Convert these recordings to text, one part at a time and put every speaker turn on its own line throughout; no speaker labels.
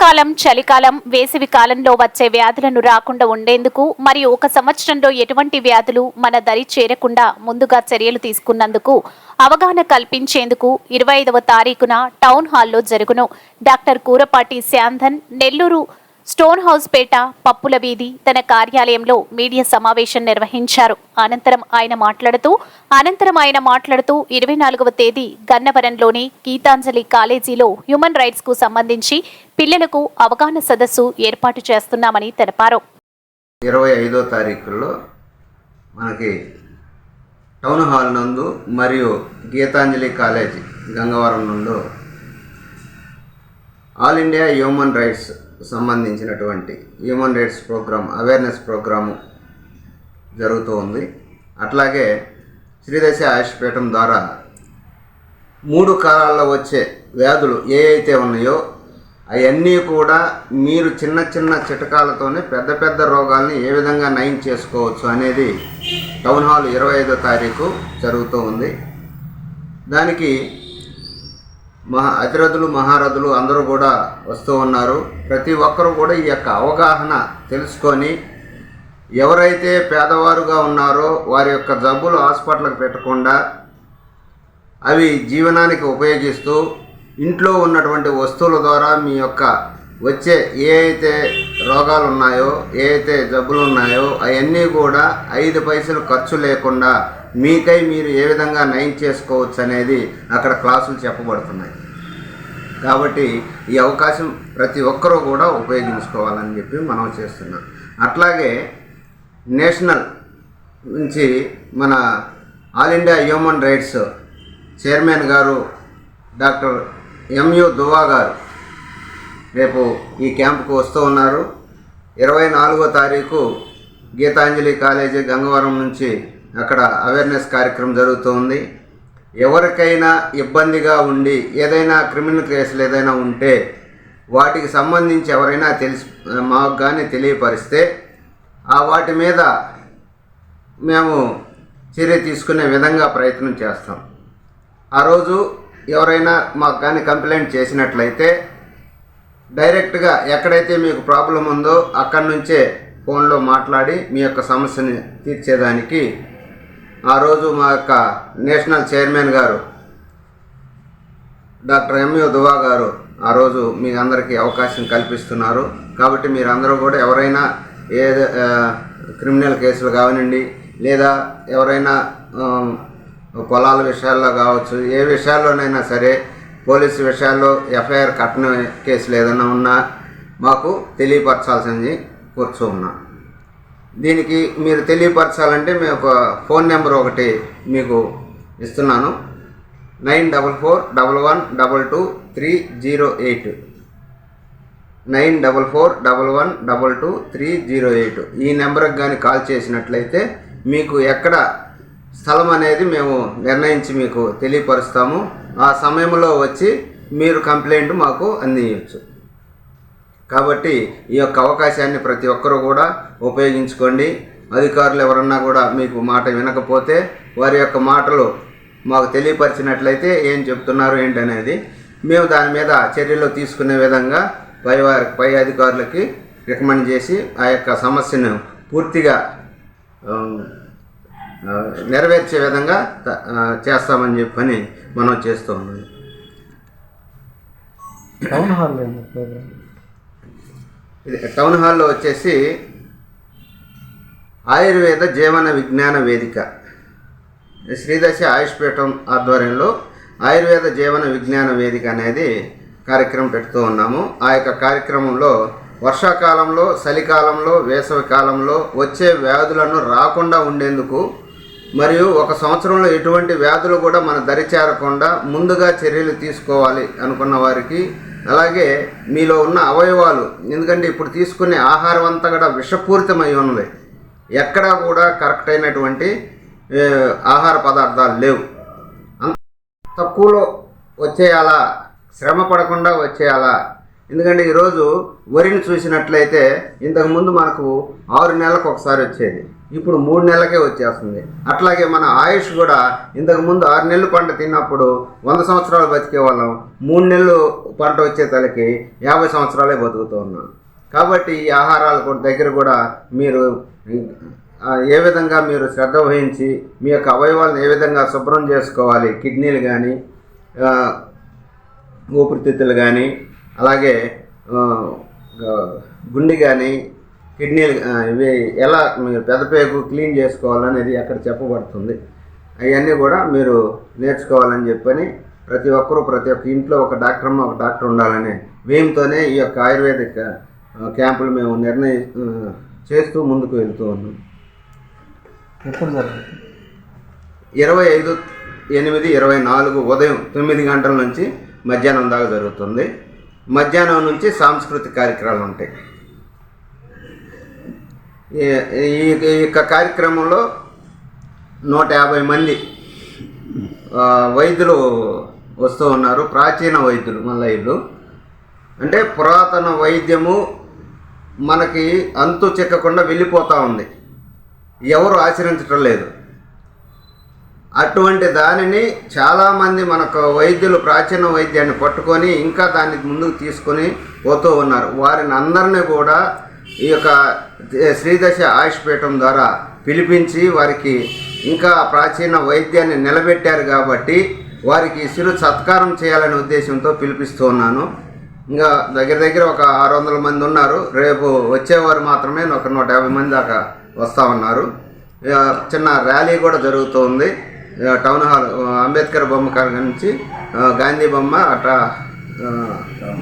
వర్షాకాలం, చలికాలం, వేసవి కాలంలో వచ్చే వ్యాధులను రాకుండా ఉండేందుకు మరియు ఒక సంవత్సరంలో ఎటువంటి వ్యాధులు మన దరి చేరకుండా ముందుగా చర్యలు తీసుకున్నందుకు అవగాహన కల్పించేందుకు 25వ తారీఖున టౌన్ హాల్లో జరుగును. Doctor Kurapati Shandhan Nellore stone house పేట పప్పుల వీధి తన కార్యాలయంలో మీడియా సమావేశం నిర్వహించారు. అనంతరం ఆయన మాట్లాడుతూ 24వ తేదీ గన్నవరంలోని గీతాంజలి కాలేజీలో హ్యూమన్ రైట్స్ కు సంబంధించి పిల్లలకు అవగాహన సదస్సు ఏర్పాటు చేస్తున్నామని తెలిపారు.
25వ తారీఖులో మనకి టౌన్ హాల్ నందు మరియు గీతాంజలి కాలేజీ గంగవరం నందు ఆల్ ఇండియా హ్యూమన్ రైట్స్ సంబంధించినటువంటి human rights programme awareness programme జరుగుతూ ఉంది. అట్లాగే శ్రీదశ ఆయుష్పీఠం ద్వారా 3 కాలాల్లో వచ్చే వ్యాధులు ఏ అయితే ఉన్నాయో అవన్నీ కూడా మీరు చిన్న చిన్న చిట్కాలతోనే పెద్ద పెద్ద రోగాల్ని ఏ విధంగా నయం చేసుకోవచ్చు అనేది టౌన్ హాల్ 25వ తారీఖు జరుగుతూ ఉంది. దానికి అతిరథులు మహారథులు అందరూ కూడా వస్తూ ఉన్నారు. ప్రతి ఒక్కరూ కూడా ఈ యొక్క అవగాహన తెలుసుకొని ఎవరైతే పేదవారుగా ఉన్నారో వారి యొక్క జబ్బులు హాస్పిటల్కి పెట్టకుండా అవి జీవనానికి ఉపయోగిస్తూ ఇంట్లో ఉన్నటువంటి వస్తువుల ద్వారా మీ యొక్క వచ్చే ఏ అయితే రోగాలు ఉన్నాయో ఏ అయితే జబ్బులు ఉన్నాయో అవన్నీ కూడా 5 పైసలు ఖర్చు లేకుండా మీకై మీరు ఏ విధంగా నయం చేసుకోవచ్చు అనేది అక్కడ క్లాసులు చెప్పబడుతున్నాయి. కాబట్టి ఈ అవకాశం ప్రతి ఒక్కరూ కూడా ఉపయోగించుకోవాలని చెప్పి మనం చేస్తున్నాం. అట్లాగే నేషనల్ నుంచి మన all India human rights chairman గారు డాక్టర్ ఎంయు దువా గారు రేపు ఈ క్యాంపుకు వస్తూ ఉన్నారు. 24వ తారీఖు గీతాంజలి కాలేజీ గంగవరం నుంచి అక్కడ అవేర్నెస్ కార్యక్రమం జరుగుతుంది. ఎవరికైనా ఇబ్బందిగా ఉండి ఏదైనా క్రిమినల్ కేసులు ఏదైనా ఉంటే వాటికి సంబంధించి ఎవరైనా మాకు కానీ తెలియపరిస్తే వాటి మీద మేము చర్య తీసుకునే విధంగా ప్రయత్నం చేస్తాం. ఆ రోజు ఎవరైనా మాకు కానీ కంప్లైంట్ చేసినట్లయితే డైరెక్ట్గా ఎక్కడైతే మీకు ప్రాబ్లం ఉందో అక్కడి నుంచే ఫోన్లో మాట్లాడి మీ యొక్క సమస్యని తీర్చేదానికి ఆ రోజు మా యొక్క నేషనల్ చైర్మన్ గారు డాక్టర్ ఎంయు దువా గారు ఆ రోజు మీ అందరికీ అవకాశం కల్పిస్తున్నారు. కాబట్టి మీరందరూ కూడా ఎవరైనా క్రిమినల్ కేసులు కావనండి లేదా ఎవరైనా పొలాల విషయాల్లో కావచ్చు ఏ విషయాల్లోనైనా సరే పోలీసు విషయాల్లో ఎఫ్ఐఆర్ కట్టని కేసులు ఏదైనా ఉన్నా మాకు తెలియపరచాల్సింది కూర్చో ఉన్నాం. దీనికి మీరు తెలియపరచాలంటే మేము ఒక ఫోన్ నెంబర్ ఒకటి మీకు ఇస్తున్నాను. 9441122308 9441122308 ఈ నెంబర్కి కానీ కాల్ చేసినట్లయితే మీకు ఎక్కడ స్థలం అనేది మేము నిర్ణయించి మీకు తెలియపరుస్తాము. ఆ సమయంలో వచ్చి మీరు కంప్లైంట్ మాకు అందించవచ్చు. కాబట్టి ఈ యొక్క అవకాశాన్ని ప్రతి ఒక్కరూ కూడా ఉపయోగించుకోండి. అధికారులు ఎవరన్నా కూడా మీకు మాట వినకపోతే వారి యొక్క మాటలు మాకు తెలియపరిచినట్లయితే ఏం చెప్తున్నారు ఏంటనేది మేము దాని మీద చర్యలు తీసుకునే విధంగా పై అధికారులకి రికమెండ్ చేసి ఆ యొక్క సమస్యను పూర్తిగా నెరవేర్చే విధంగా చేస్తామని చెప్పని మనం చేస్తూ ఉన్నాం. టౌన్ హాల్లో వచ్చేసి ఆయుర్వేద జీవన విజ్ఞాన వేదిక శ్రీదశ ఆయుష్పీఠం ఆధ్వర్యంలో ఆయుర్వేద జీవన విజ్ఞాన వేదిక అనేది కార్యక్రమం పెడుతూ ఉన్నాము. ఆ యొక్క కార్యక్రమంలో వర్షాకాలంలో, చలికాలంలో, వేసవి కాలంలో వచ్చే వ్యాధులను రాకుండా ఉండేందుకు మరియు ఒక సంవత్సరంలో ఎటువంటి వ్యాధులు కూడా మన దరి చేరకుండా ముందుగా చర్యలు తీసుకోవాలి అనుకున్న వారికి, అలాగే మీలో ఉన్న అవయవాలు, ఎందుకంటే ఇప్పుడు తీసుకునే ఆహారం అంతా కూడా విషపూరితమై ఉన్నది. ఎక్కడా కూడా కరెక్ట్ అయినటువంటి ఆహార పదార్థాలు లేవు. అంత తక్కువలో వచ్చేయాలా, శ్రమ పడకుండా వచ్చేయాలా, ఎందుకంటే ఈరోజు వరిని చూసినట్లయితే ఇంతకుముందు మనకు 6 నెలలకు ఒకసారి వచ్చేది, ఇప్పుడు 3 నెలలకే వచ్చేస్తుంది. అట్లాగే మన ఆయుష్ కూడా ఇంతకుముందు 6 నెలలు పంట తిన్నప్పుడు 100 సంవత్సరాలు బతికే వాళ్ళం, 3 నెలలు పంట వచ్చే తలకి 50 సంవత్సరాలే బతుకుతూ ఉన్నాం. కాబట్టి ఈ ఆహారాల దగ్గర కూడా మీరు ఏ విధంగా మీరు శ్రద్ధ వహించి మీ యొక్క అవయవాలను ఏ విధంగా శుభ్రం చేసుకోవాలి, కిడ్నీలు కానీ ఊపిరితిత్తులు కానీ అలాగే గుండె కానీ కిడ్నీలు ఇవి ఎలా మీరు పెదపేగు క్లీన్ చేసుకోవాలనేది అక్కడ చెప్పబడుతుంది. అవన్నీ కూడా మీరు నేర్చుకోవాలని చెప్పని ప్రతి ఒక్కరూ ప్రతి ఒక్క ఇంట్లో ఒక డాక్టర్ ఉండాలనే వేయంతోనే ఈ యొక్క ఆయుర్వేదిక్ క్యాంపులు మేము చేస్తూ ముందుకు వెళ్తూ ఉన్నాం.
ఎప్పుడు జరుగుతుంది?
25/8/24 ఉదయం 9 గంటల నుంచి మధ్యాహ్నం దాకా జరుగుతుంది. మధ్యాహ్నం నుంచి సాంస్కృతిక కార్యక్రమాలు ఉంటాయి. ఈ యొక్క కార్యక్రమంలో 150 మంది వైద్యులు వస్తూ ఉన్నారు. ప్రాచీన వైద్యులు మళ్ళీ వీళ్ళు అంటే పురాతన వైద్యము మనకి అంతు చిక్కకుండా వెళ్ళిపోతూ ఉంది, ఎవరు ఆచరించటం లేదు. అటువంటి దానిని చాలామంది మనకు వైద్యులు ప్రాచీన వైద్యాన్ని పట్టుకొని ఇంకా దాన్ని ముందుకు తీసుకొని పోతూ ఉన్నారు. వారిని అందరినీ కూడా ఈ యొక్క శ్రీదశ ఆయుష్ పీఠం ద్వారా పిలిపించి వారికి ఇంకా ప్రాచీన వైద్యాన్ని నిలబెట్టారు కాబట్టి వారికి చిరు సత్కారం చేయాలనే ఉద్దేశంతో పిలిపిస్తూ ఉన్నాను. ఇంకా దగ్గర ఒక 600 మంది ఉన్నారు. రేపు వచ్చేవారు మాత్రమే ఒక 150 మంది దాకా వస్తూ ఉన్నారు. చిన్న ర్యాలీ కూడా జరుగుతూ ఉంది. టౌన్ హాల్ అంబేద్కర్ బొమ్మ కాడ నుంచి గాంధీ బొమ్మ అట్లా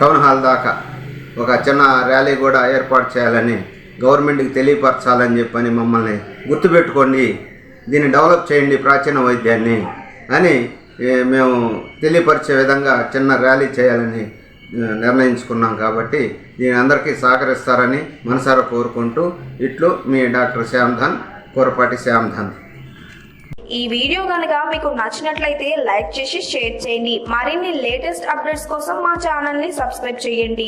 టౌన్ హాల్ దాకా ఒక చిన్న ర్యాలీ కూడా ఏర్పాటు చేయాలని గవర్నమెంట్కి తెలియపరచాలని చెప్పని మమ్మల్ని గుర్తుపెట్టుకోండి, దీన్ని డెవలప్ చేయండి ప్రాచీన వైద్యాన్ని అని మేము తెలియపరిచే విధంగా చిన్న ర్యాలీ చేయాలని నిర్ణయించుకున్నాం. కాబట్టి దీని అందరికీ సహకరిస్తారని మనసారా కోరుకుంటూ ఇట్లు మీ డాక్టర్ శ్యామ్ధన్, కోరపాటి శ్యామ్ధన్.
ఈ వీడియో కనుక మీకు నచ్చినట్లయితే లైక్ చేసి షేర్ చేయండి. మరిన్ని లేటెస్ట్ అప్డేట్స్ కోసం మా ఛానల్ ని సబ్స్క్రైబ్ చేయండి.